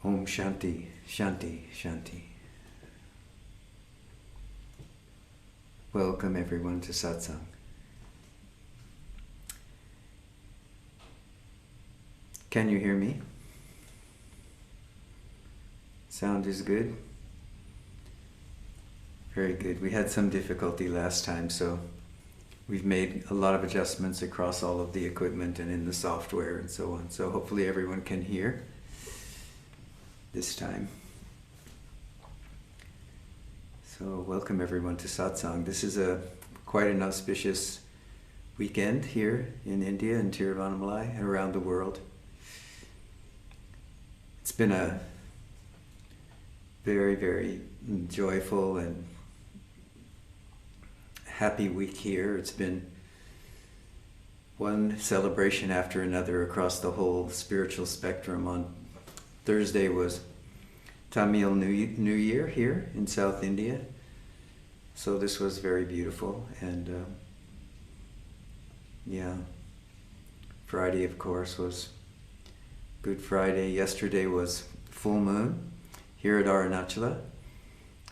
Om Shanti, Shanti, Shanti. Welcome everyone to Satsang. Can you hear me? Sound is good? Very good. We had some difficulty last time, so we've made a lot of adjustments across all of the equipment and in the software and so on. So hopefully everyone can hear this time. So welcome everyone to Satsang. This is quite an auspicious weekend here in India, in Tiruvannamalai, and around the world. It's been a very, very joyful and happy week here. It's been one celebration after another across the whole spiritual spectrum. On Thursday was Tamil New Year here in South India. So this was very beautiful. And Friday, of course, was Good Friday. Yesterday was full moon here at Arunachala,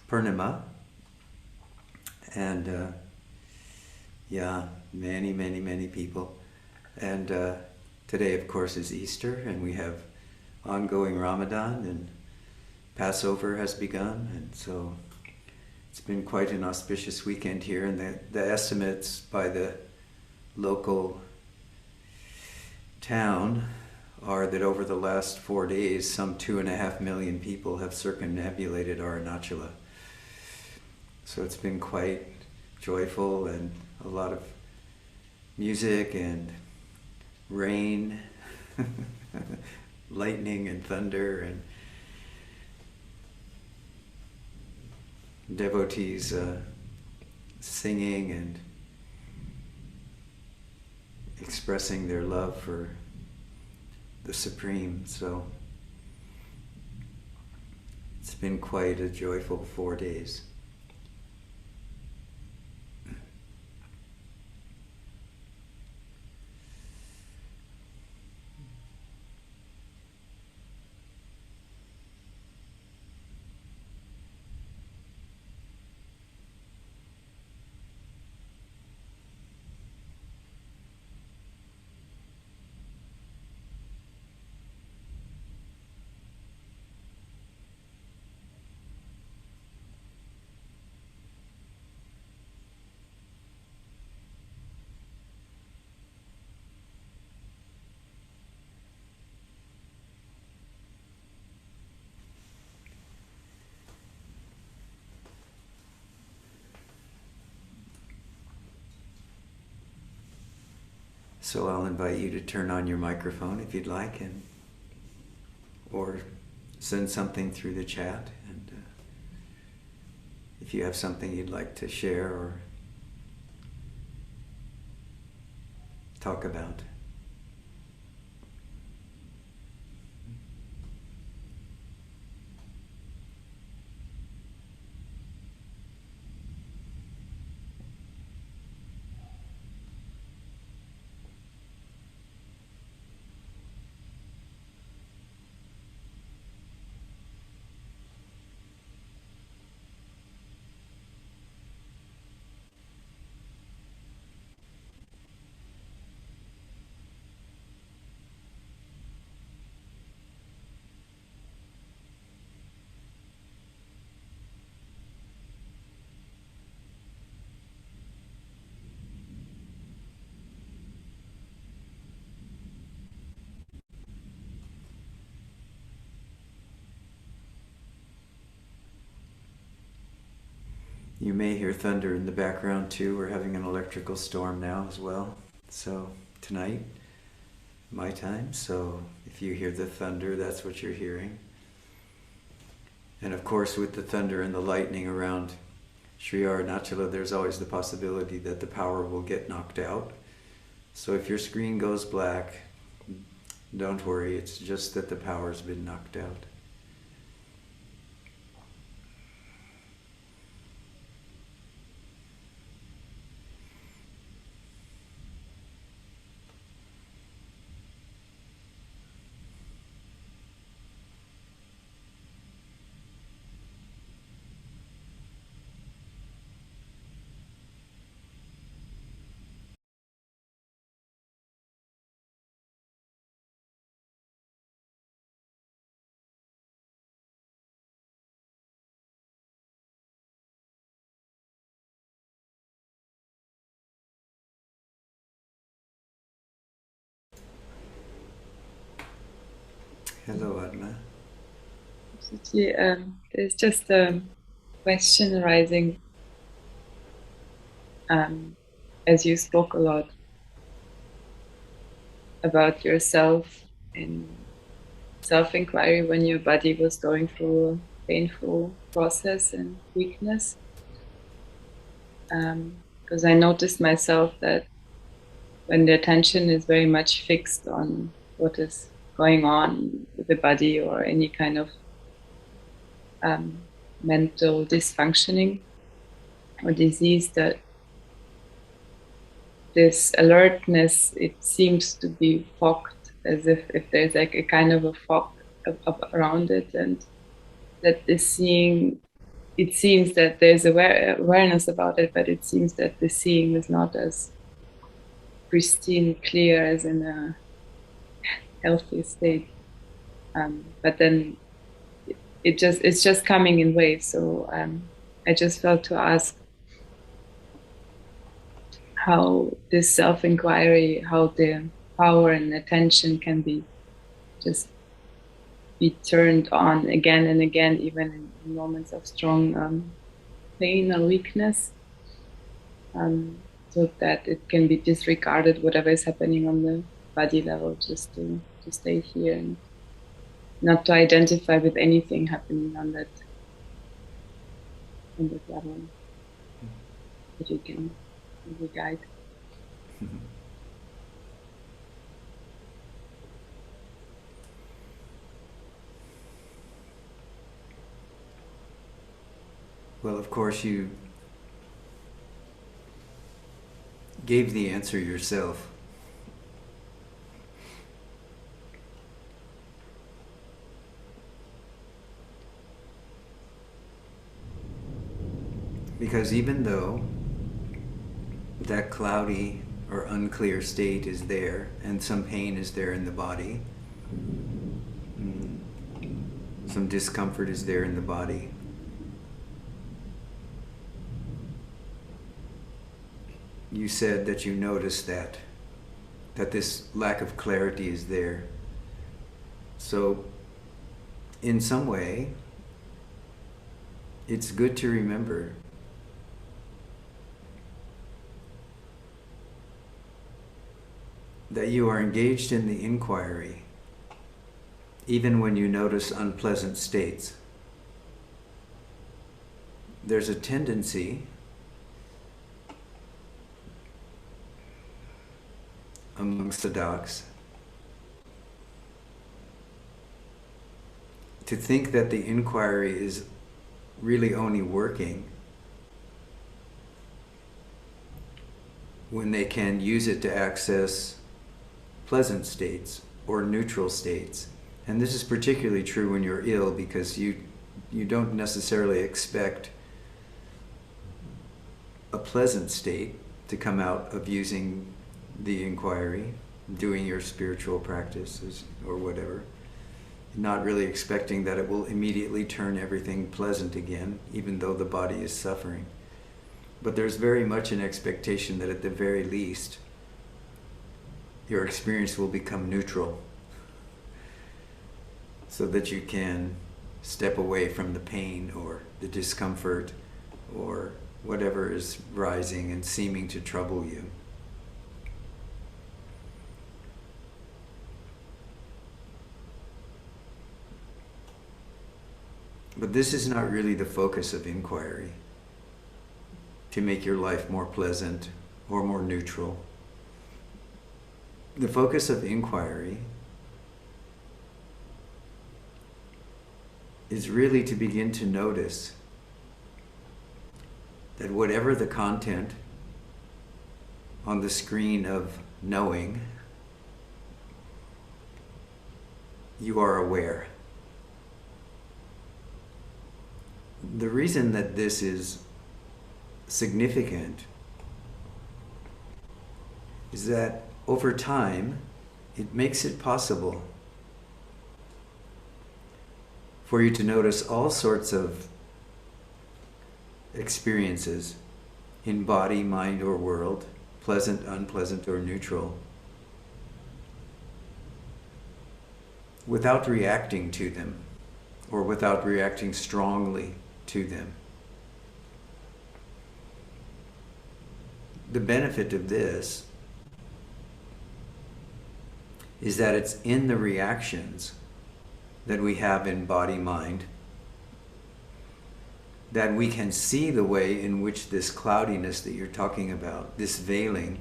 Purnima. And many people. And today, of course, is Easter, and we have ongoing Ramadan, and Passover has begun, and so it's been quite an auspicious weekend here. And the estimates by the local town are that over the last 4 days, some 2.5 million people have circumambulated Arunachala. So it's been quite joyful, and a lot of music and rain, lightning and thunder, and devotees singing and expressing their love for the Supreme. So it's been quite a joyful 4 days. So I'll invite you to turn on your microphone if you'd like, or send something through the chat. And if you have something you'd like to share or talk about. You may hear thunder in the background too. We're having an electrical storm now as well. So tonight, my time. So if you hear the thunder, that's what you're hearing. And of course, with the thunder and the lightning around Sri Arunachala, there's always the possibility that the power will get knocked out. So if your screen goes black, don't worry. It's just that the power's been knocked out. Hello, Adna. Rishiji, there's just a question arising um, as you spoke a lot about yourself in self-inquiry when your body was going through a painful process and weakness. Because I noticed myself that when the attention is very much fixed on what is going on with the body or any kind of um, mental dysfunctioning or disease, that this alertness, it seems to be fogged, as if there's like a kind of a fog around it, and that is seeing, it seems that there's awareness about it, but it seems that the seeing is not as pristine clear as in a healthy state. But then it's just coming in waves. So I just felt to ask how this self-inquiry, how the power and attention can be just be turned on again and again, even in moments of strong pain or weakness, so that it can be disregarded, whatever is happening on the body level, just to stay here and not to identify with anything happening on that level. If you can maybe guide. Well, of course, you gave the answer yourself. Because even though that cloudy or unclear state is there and some pain is there in the body, some discomfort is there in the body, you said that you noticed that this lack of clarity is there. So in some way, it's good to remember that you are engaged in the inquiry even when you notice unpleasant states. There's a tendency amongst the docs to think that the inquiry is really only working when they can use it to access pleasant states or neutral states. And this is particularly true when you're ill, because you don't necessarily expect a pleasant state to come out of using the inquiry, doing your spiritual practices or whatever. Not really expecting that it will immediately turn everything pleasant again, even though the body is suffering. But there's very much an expectation that at the very least, your experience will become neutral, so that you can step away from the pain or the discomfort or whatever is rising and seeming to trouble you. But this is not really the focus of inquiry, to make your life more pleasant or more neutral. The focus of inquiry is really to begin to notice that whatever the content on the screen of knowing, you are aware. The reason that this is significant is that over time, it makes it possible for you to notice all sorts of experiences in body, mind, or world, pleasant, unpleasant, or neutral, without reacting to them or without reacting strongly to them. The benefit of this is that it's in the reactions that we have in body-mind that we can see the way in which this cloudiness that you're talking about, this veiling,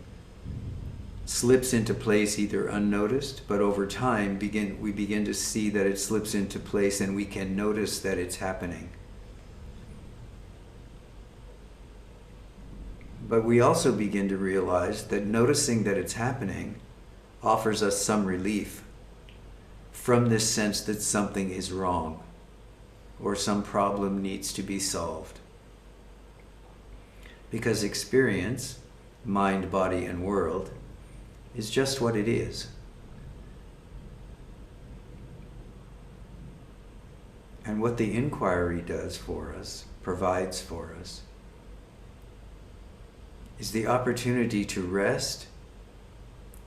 slips into place either unnoticed, but over time we begin to see that it slips into place and we can notice that it's happening. But we also begin to realize that noticing that it's happening offers us some relief from this sense that something is wrong or some problem needs to be solved. Because experience, mind, body, and world, is just what it is. And what the inquiry does for us, provides for us, is the opportunity to rest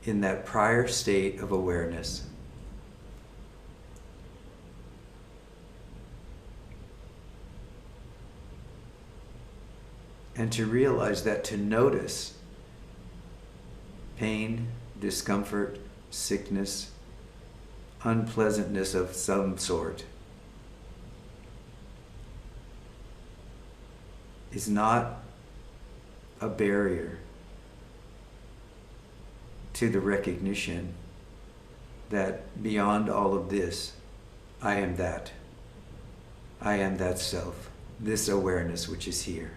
in that prior state of awareness. And to realize that to notice pain, discomfort, sickness, unpleasantness of some sort is not a barrier to the recognition that beyond all of this, I am that. I am that self, this awareness which is here.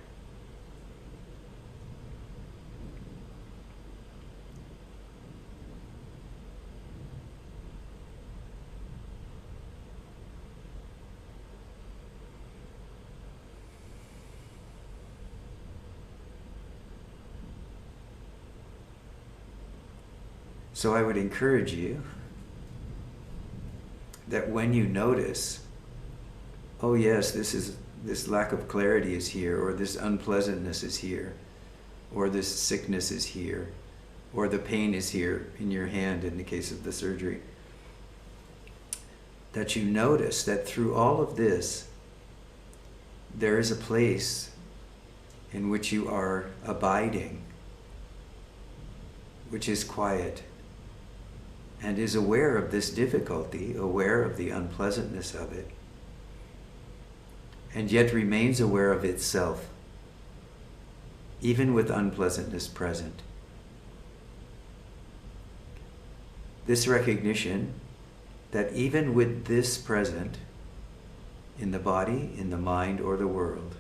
So I would encourage you that when you notice, oh yes, this lack of clarity is here, or this unpleasantness is here, or this sickness is here, or the pain is here in your hand in the case of the surgery, that you notice that through all of this, there is a place in which you are abiding, which is quiet, and is aware of this difficulty, aware of the unpleasantness of it, and yet remains aware of itself, even with unpleasantness present. This recognition that even with this present, in the body, in the mind, or the world,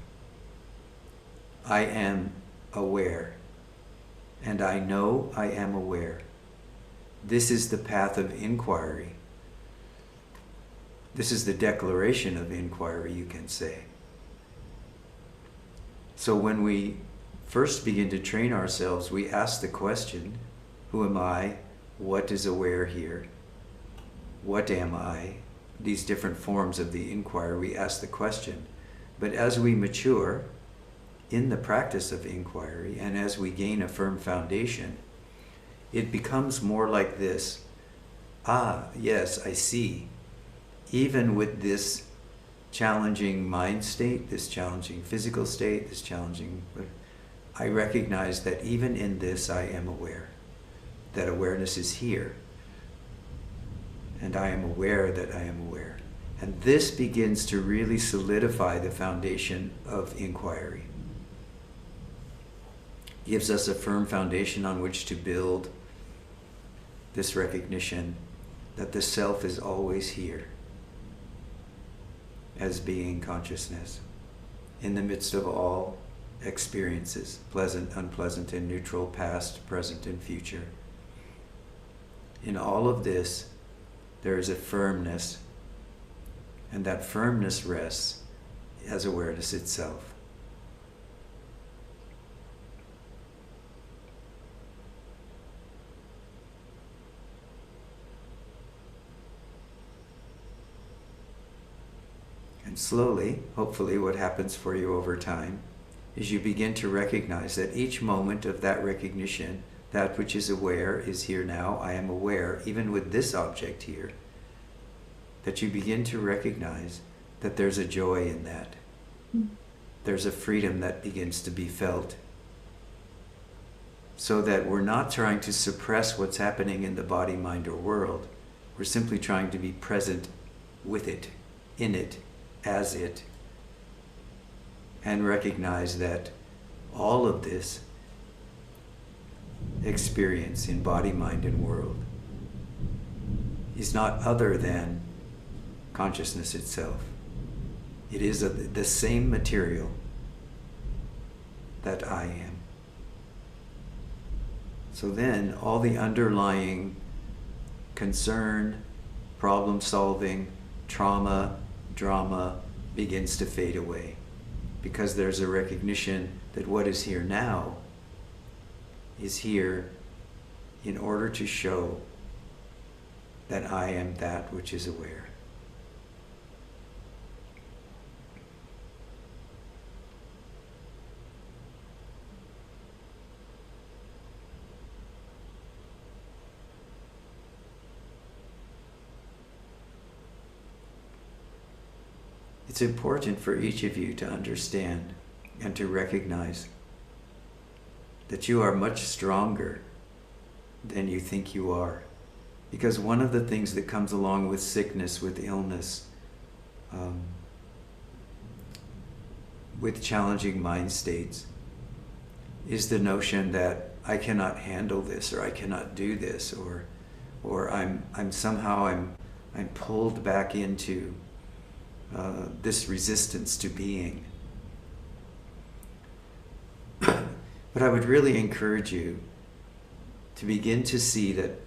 I am aware, and I know I am aware. This is the path of inquiry. This is the declaration of inquiry, you can say. So when we first begin to train ourselves, we ask the question, who am I? What is aware here? What am I? These different forms of the inquiry, we ask the question. But as we mature in the practice of inquiry, and as we gain a firm foundation, it becomes more like this. Ah, yes, I see. Even with this challenging mind state, this challenging physical state, this challenging, I recognize that even in this I am aware. That awareness is here. And I am aware that I am aware. And this begins to really solidify the foundation of inquiry. Gives us a firm foundation on which to build this recognition that the self is always here as being consciousness in the midst of all experiences, pleasant, unpleasant, and neutral, past, present, and future. In all of this, there is a firmness, and that firmness rests as awareness itself. And slowly, hopefully, what happens for you over time is you begin to recognize that each moment of that recognition, that which is aware is here now. I am aware, even with this object here. that you begin to recognize that there's a joy in that. There's a freedom that begins to be felt. So that we're not trying to suppress what's happening in the body, mind, or world. We're simply trying to be present with it, in it, as it, and recognize that all of this experience in body, mind, and world is not other than consciousness itself. It is the same material that I am. So then all the underlying concern, problem solving, trauma, drama begins to fade away, because there's a recognition that what is here now is here in order to show that I am that which is aware. It's important for each of you to understand and to recognize that you are much stronger than you think you are. Because one of the things that comes along with sickness, with illness, with challenging mind states, is the notion that I cannot handle this, or I cannot do this, or I'm pulled back into this resistance to being. But I would really encourage you to begin to see that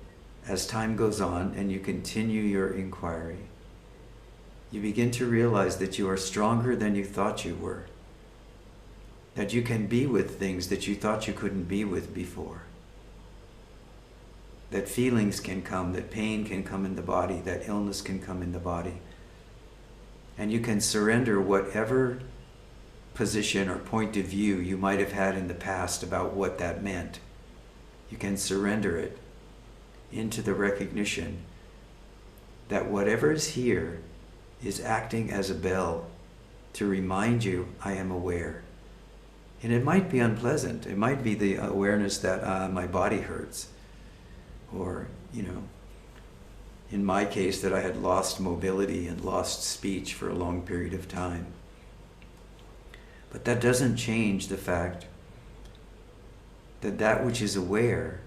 as time goes on and you continue your inquiry, you begin to realize that you are stronger than you thought you were. That you can be with things that you thought you couldn't be with before. That feelings can come, that pain can come in the body, that illness can come in the body. And you can surrender whatever position or point of view you might have had in the past about what that meant. You can surrender it into the recognition that whatever is here is acting as a bell to remind you, I am aware. And it might be unpleasant. It might be the awareness that my body hurts. Or, in my case, that I had lost mobility and lost speech for a long period of time. But that doesn't change the fact that that which is aware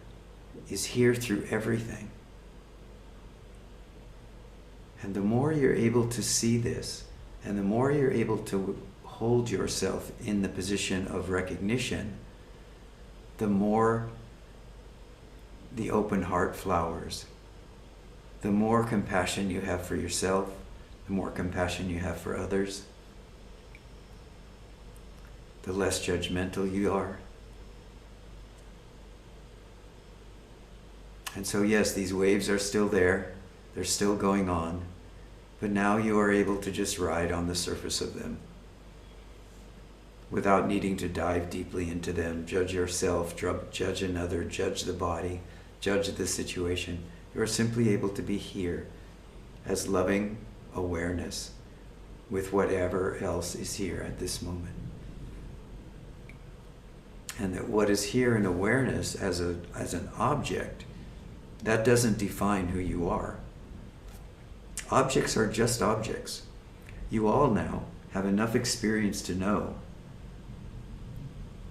is here through everything. And the more you're able to see this, and the more you're able to hold yourself in the position of recognition, the more the open heart flowers. The more compassion you have for yourself, the more compassion you have for others, the less judgmental you are. And so yes, these waves are still there, they're still going on, but now you are able to just ride on the surface of them without needing to dive deeply into them, judge yourself, judge another, judge the body, judge the situation. You are simply able to be here as loving awareness with whatever else is here at this moment. And that what is here in awareness as an object, that doesn't define who you are. Objects are just objects. You all now have enough experience to know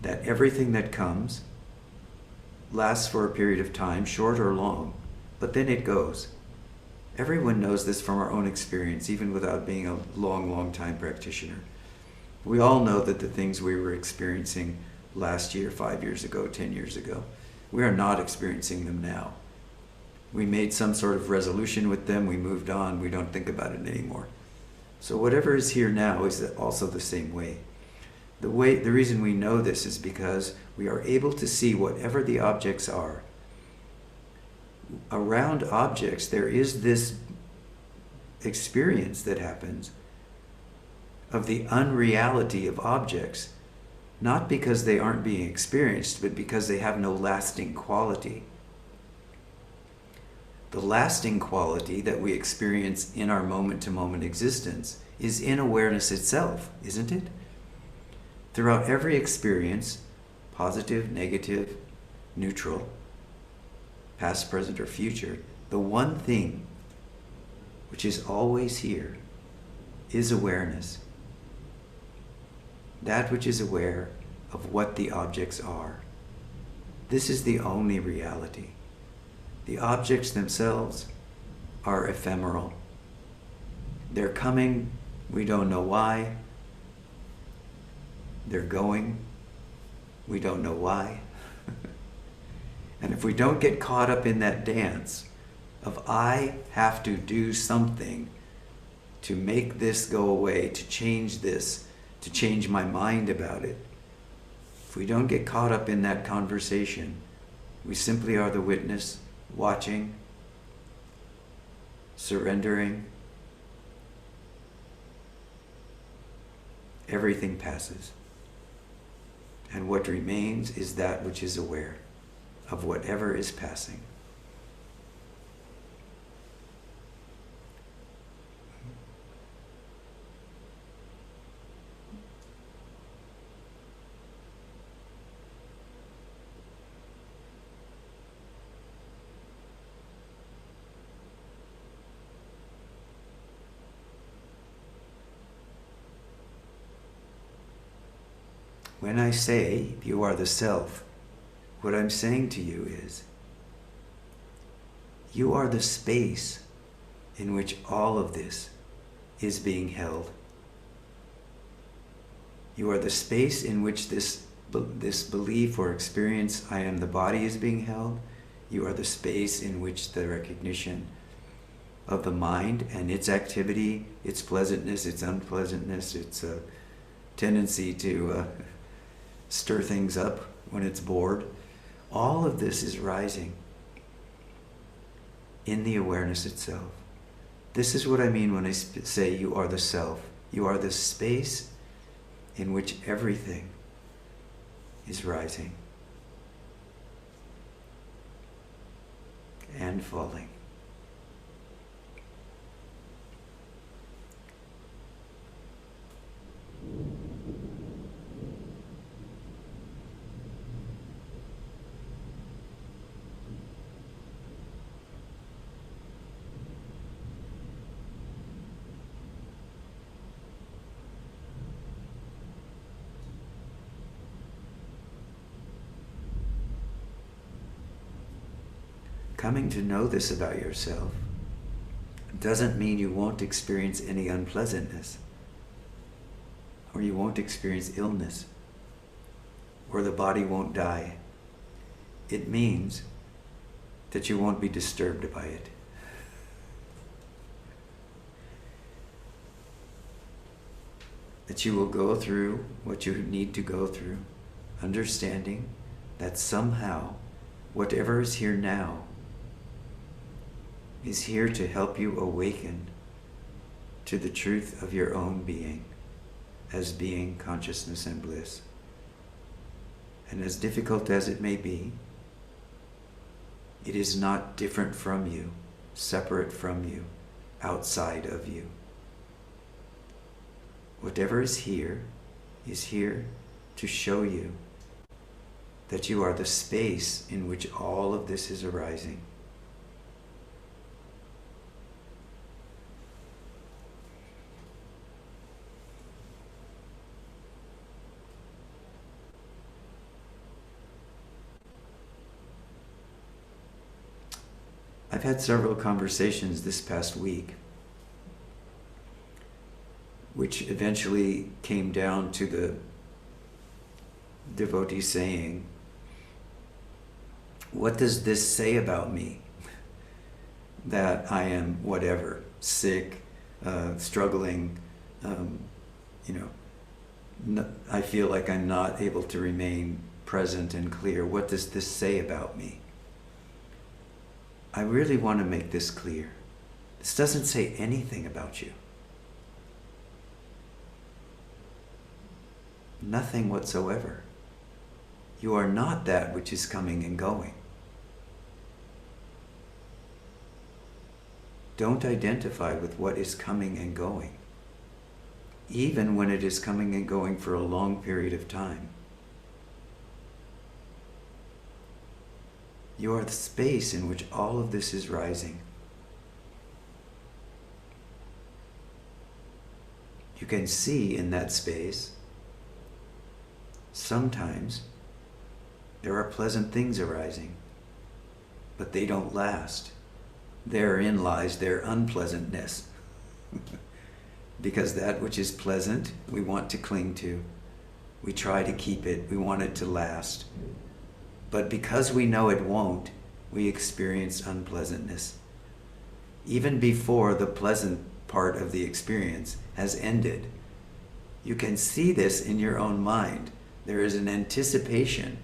that everything that comes lasts for a period of time, short or long, but then it goes. Everyone knows this from our own experience, even without being a long time practitioner. We all know that the things we were experiencing last year, 5 years ago, 10 years ago, we are not experiencing them now. We made some sort of resolution with them, we moved on, we don't think about it anymore. So whatever is here now is also the same way. The reason we know this is because we are able to see whatever the objects are. Around objects, there is this experience that happens of the unreality of objects, not because they aren't being experienced, but because they have no lasting quality. the lasting quality that we experience in our moment-to-moment existence is in awareness itself, isn't it? Throughout every experience, positive, negative, neutral, past, present, or future, the one thing which is always here is awareness. That which is aware of what the objects are. This is the only reality. The objects themselves are ephemeral. They're coming, we don't know why. They're going, we don't know why. And if we don't get caught up in that dance of I have to do something to make this go away, to change this, to change my mind about it, if we don't get caught up in that conversation, we simply are the witness, watching, surrendering. Everything passes. And what remains is that which is aware of whatever is passing. When I say you are the self, what I'm saying to you is, you are the space in which all of this is being held. You are the space in which this belief or experience, I am the body, is being held. You are the space in which the recognition of the mind and its activity, its pleasantness, its unpleasantness, its tendency to stir things up when it's bored. All of this is rising in the awareness itself. This is what I mean when I say you are the self. You are the space in which everything is rising and falling. Coming to know this about yourself doesn't mean you won't experience any unpleasantness, or you won't experience illness, or the body won't die. It means that you won't be disturbed by it. That you will go through what you need to go through, understanding that somehow whatever is here now is here to help you awaken to the truth of your own being as being, consciousness, and bliss. And as difficult as it may be, it is not different from you, separate from you, outside of you. Whatever is here to show you that you are the space in which all of this is arising. I've had several conversations this past week which eventually came down to the devotee saying, what does this say about me? That I am whatever, sick, struggling, I feel like I'm not able to remain present and clear. What does this say about me? I really want to make this clear. This doesn't say anything about you. Nothing whatsoever. You are not that which is coming and going. Don't identify with what is coming and going, even when it is coming and going for a long period of time. You are the space in which all of this is rising. You can see in that space, sometimes there are pleasant things arising, but they don't last. Therein lies their unpleasantness. Because that which is pleasant, we want to cling to. We try to keep it. We want it to last. But because we know it won't, we experience unpleasantness. Even before the pleasant part of the experience has ended, you can see this in your own mind. There is an anticipation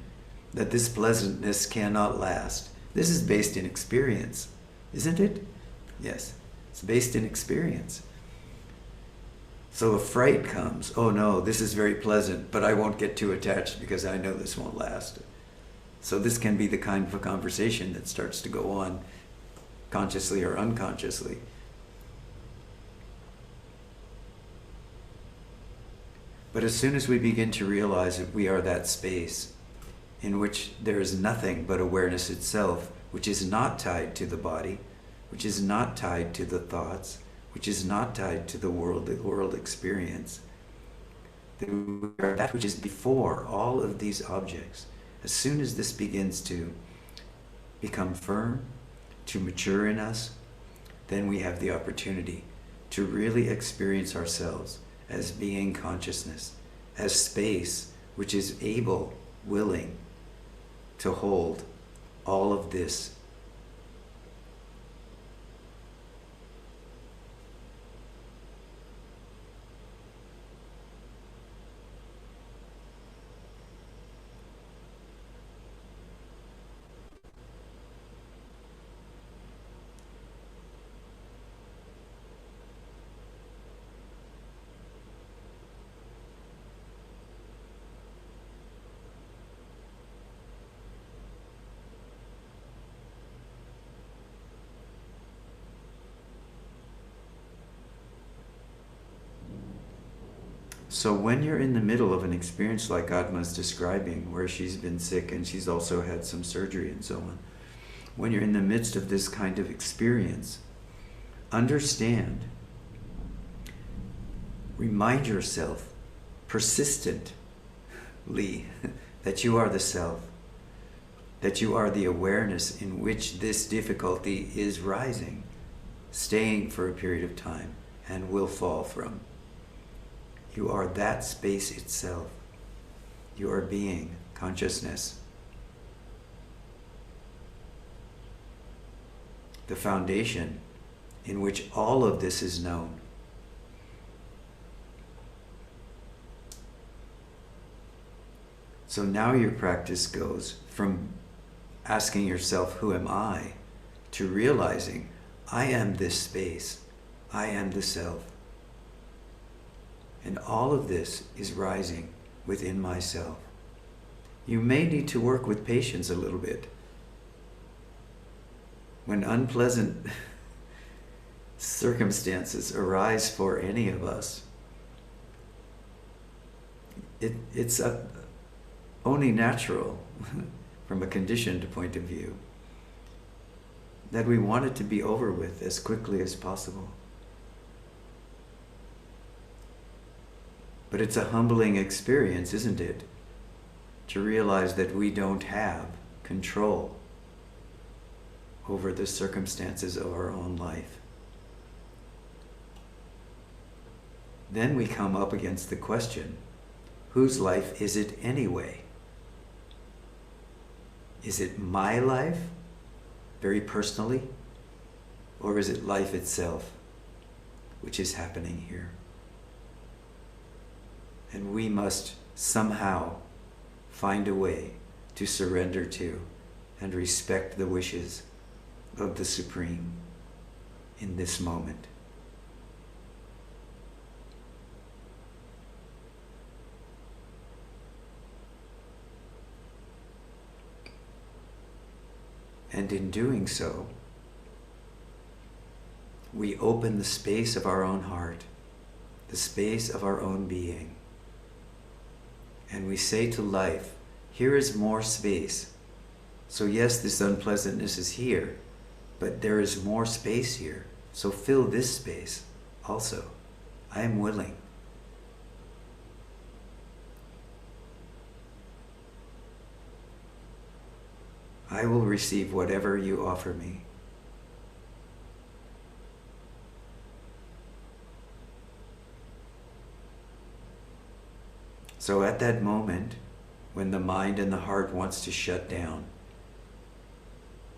that this pleasantness cannot last. This is based in experience, isn't it? Yes, it's based in experience. So a fright comes, oh no, this is very pleasant, but I won't get too attached because I know this won't last. So this can be the kind of a conversation that starts to go on consciously or unconsciously. But as soon as we begin to realize that we are that space in which there is nothing but awareness itself, which is not tied to the body, which is not tied to the thoughts, which is not tied to the world experience, then we are that which is before all of these objects. As soon as this begins to become firm, to mature in us, then we have the opportunity to really experience ourselves as being consciousness, as space which is able, willing to hold all of this. So when you're in the middle of an experience like Atma's describing, where she's been sick and she's also had some surgery and so on, when you're in the midst of this kind of experience, understand, remind yourself persistently that you are the self, that you are the awareness in which this difficulty is rising, staying for a period of time, and will fall from. You are that space itself. You are being, consciousness. The foundation in which all of this is known. So now your practice goes from asking yourself, who am I, to realizing, I am this space. I am the self. And all of this is rising within myself. You may need to work with patience a little bit. When unpleasant circumstances arise for any of us, it's only natural from a conditioned point of view that we want it to be over with as quickly as possible. But it's a humbling experience, isn't it? To realize that we don't have control over the circumstances of our own life. Then we come up against the question, whose life is it anyway? Is it my life, very personally, or is it life itself, which is happening here? And we must somehow find a way to surrender to and respect the wishes of the Supreme in this moment. And in doing so, we open the space of our own heart, the space of our own being. And we say to life, here is more space. So yes, this unpleasantness is here, but there is more space here. So fill this space also. I am willing. I will receive whatever you offer me. So at that moment, when the mind and the heart wants to shut down,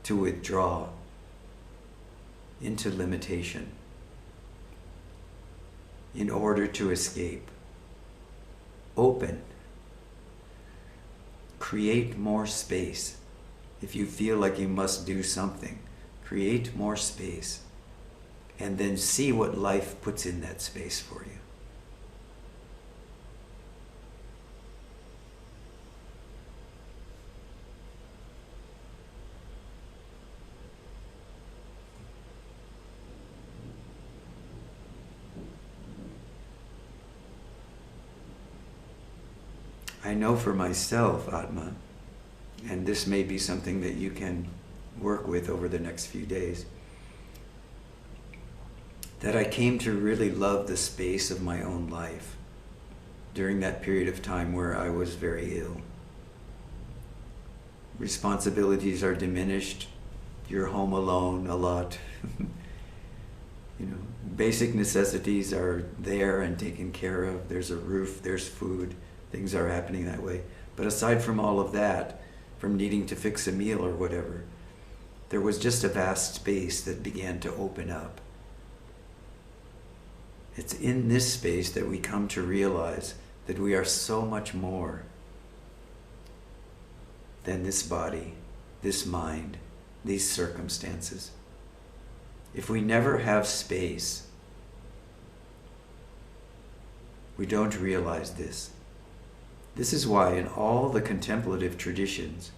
to withdraw into limitation in order to escape, open, create more space. If you feel like you must do something, create more space, and then see what life puts in that space for you. I know for myself, Atma, and this may be something that you can work with over the next few days, that I came to really love the space of my own life during that period of time where I was very ill. Responsibilities are diminished. You're home alone a lot. Basic necessities are there and taken care of. There's a roof, there's food. Things are happening that way. But aside from all of that, from needing to fix a meal or whatever, there was just a vast space that began to open up. It's in this space that we come to realize that we are so much more than this body, this mind, these circumstances. If we never have space, we don't realize this. This is why in all the contemplative traditions,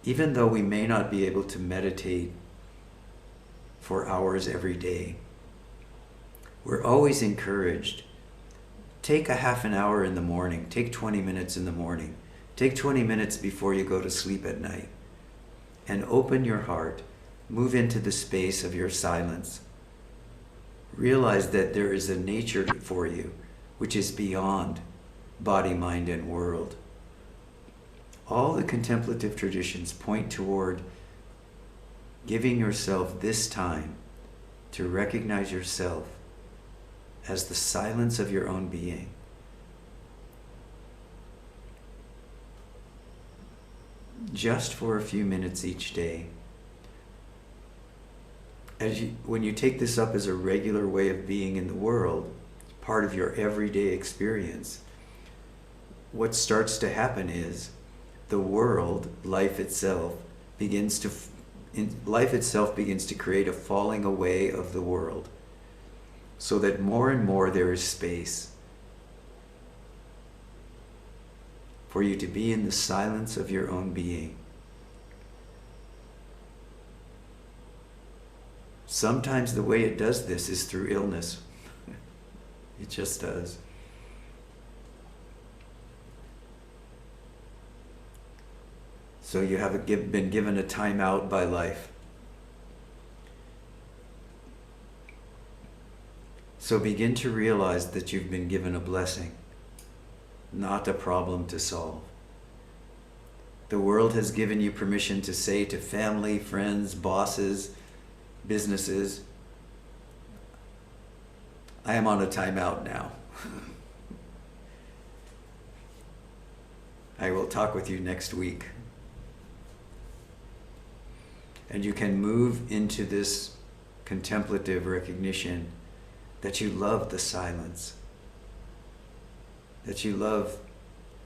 even though we may not be able to meditate for hours every day, we're always encouraged, take a half an hour in the morning, take 20 minutes in the morning, take 20 minutes before you go to sleep at night, and open your heart, move into the space of your silence. Realize that there is a nature for you which is beyond body, mind, and world. All the contemplative traditions point toward giving yourself this time to recognize yourself as the silence of your own being. Just for a few minutes each day. When you take this up as a regular way of being in the world, part of your everyday experience, what starts to happen is the world, life itself begins to create a falling away of the world, so that more and more there is space for you to be in the silence of your own being. Sometimes the way it does this is through illness. It just does. So you have been given a time out by life. So begin to realize that you've been given a blessing, not a problem to solve. The world has given you permission to say to family, friends, bosses, businesses, I am on a timeout now. I will talk with you next week. And you can move into this contemplative recognition that you love the silence, that you love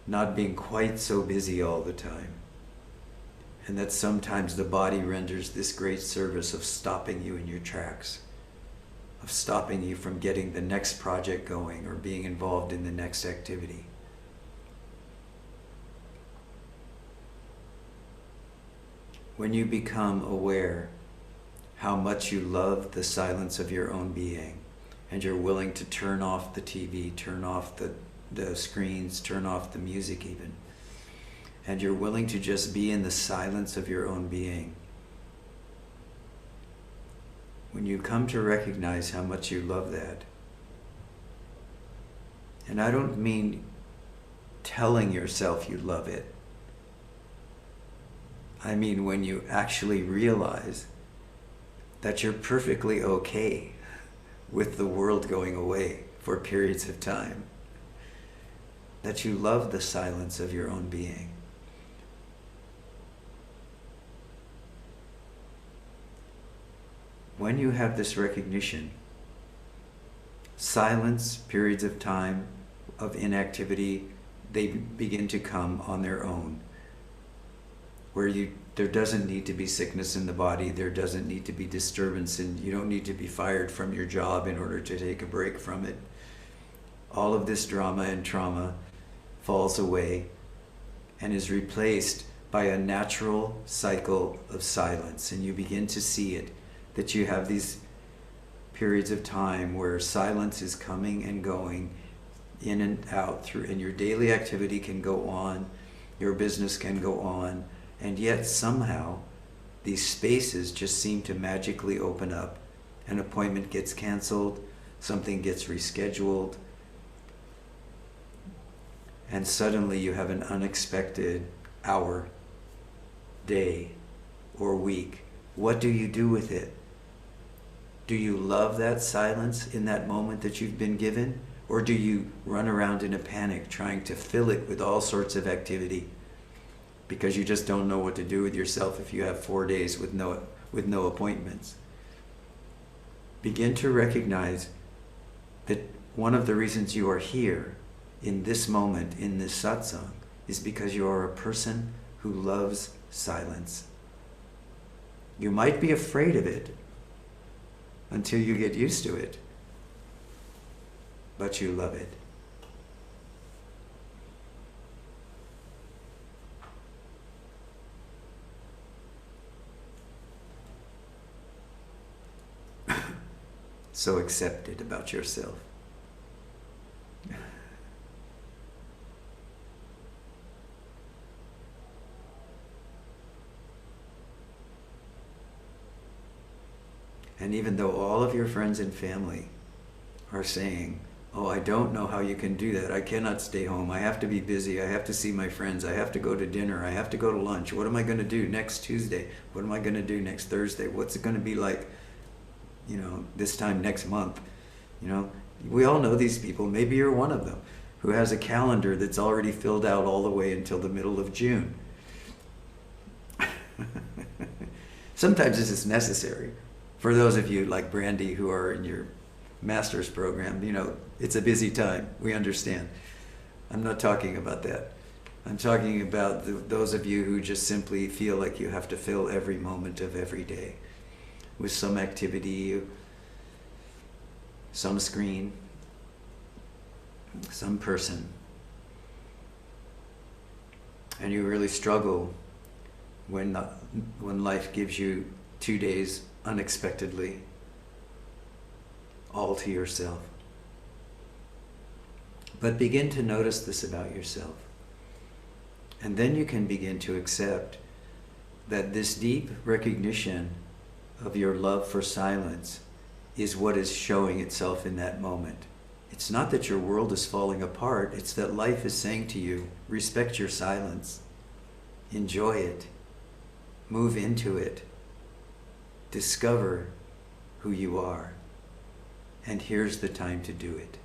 not being quite so busy all the time, and that sometimes the body renders this great service of stopping you in your tracks, of stopping you from getting the next project going or being involved in the next activity. When you become aware how much you love the silence of your own being, and you're willing to turn off the TV, turn off the screens, turn off the music even, and you're willing to just be in the silence of your own being. When you come to recognize how much you love that, and I don't mean telling yourself you love it, I mean when you actually realize that you're perfectly okay with the world going away for periods of time, that you love the silence of your own being. When you have this recognition, silence, periods of time of inactivity, they begin to come on their own. Where there doesn't need to be sickness in the body, there doesn't need to be disturbance, and you don't need to be fired from your job in order to take a break from it. All of this drama and trauma falls away and is replaced by a natural cycle of silence, and you begin to see it, that you have these periods of time where silence is coming and going in and out through, and your daily activity can go on, your business can go on, and yet somehow these spaces just seem to magically open up. An appointment gets canceled, something gets rescheduled, and suddenly you have an unexpected hour, day, or week. What do you do with it? Do you love that silence in that moment that you've been given? Or do you run around in a panic trying to fill it with all sorts of activity because you just don't know what to do with yourself if you have 4 days with no appointments? Begin to recognize that one of the reasons you are here in this moment, in this satsang, is because you are a person who loves silence. You might be afraid of it until you get used to it, but you love it. So accept it about yourself. And even though all of your friends and family are saying, oh, I don't know how you can do that. I cannot stay home. I have to be busy. I have to see my friends. I have to go to dinner. I have to go to lunch. What am I going to do next Tuesday? What am I going to do next Thursday? What's it going to be like, this time next month? We all know these people. Maybe you're one of them who has a calendar that's already filled out all the way until the middle of June. Sometimes this is necessary. For those of you like Brandy who are in your master's program, it's a busy time. We understand. I'm not talking about that. I'm talking about those of you who just simply feel like you have to fill every moment of every day with some activity, some screen, some person. And you really struggle when life gives you 2 days unexpectedly, all to yourself. But begin to notice this about yourself. And then you can begin to accept that this deep recognition of your love for silence is what is showing itself in that moment. It's not that your world is falling apart, it's that life is saying to you, respect your silence, enjoy it, move into it, discover who you are, and here's the time to do it.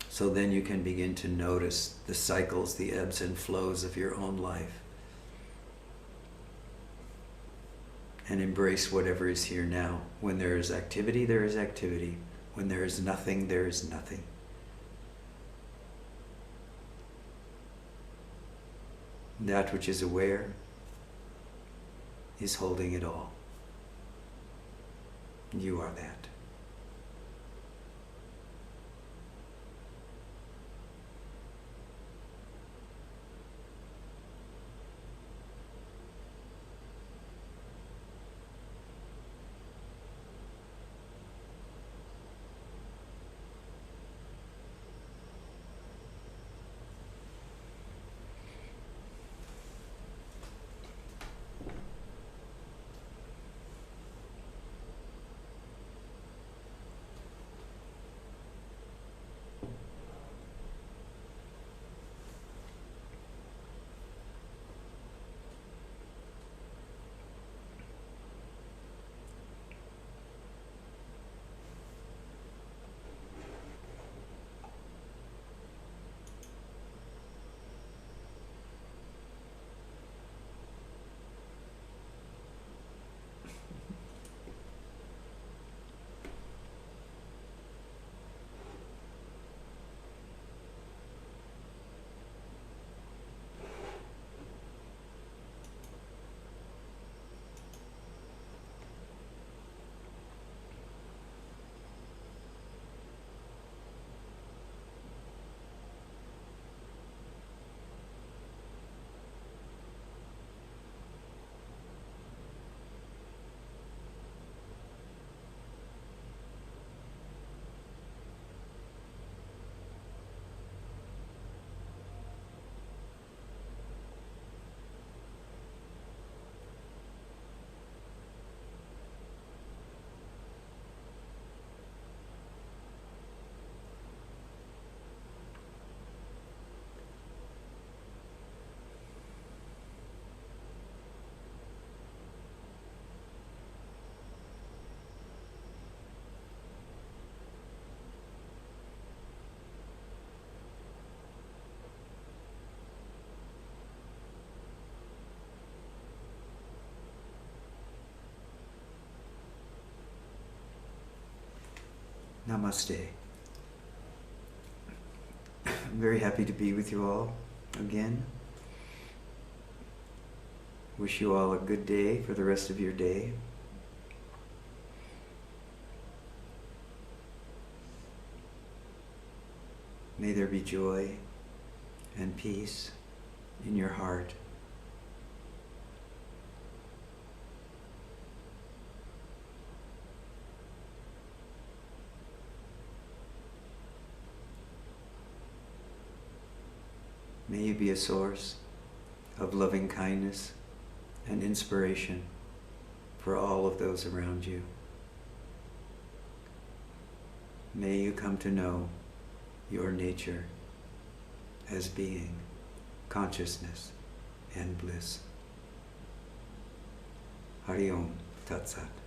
So then you can begin to notice the cycles, the ebbs and flows of your own life, and embrace whatever is here now. When there is activity, there is activity. When there is nothing, there is nothing. That which is aware is holding it all. You are that. Namaste. I'm very happy to be with you all again. Wish you all a good day for the rest of your day. May there be joy and peace in your heart. May you be a source of loving kindness and inspiration for all of those around you. May you come to know your nature as being consciousness and bliss. Hari Om Tat Sat.